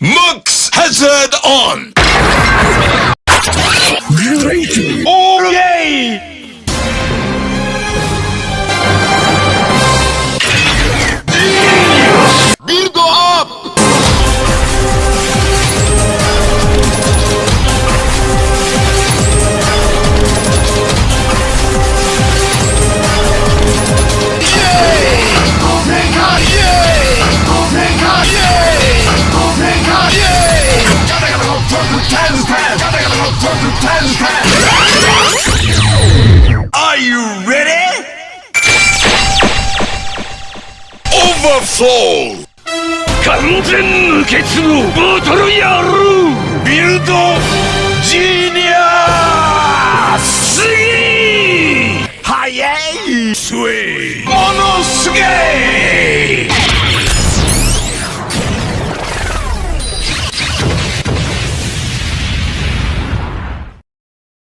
Max hazard on! Great! Okay! Build up! Are you ready? Overflow! 完全無欠のボトル野郎 Build Genius! すげえ早い Sweet! ものすげえ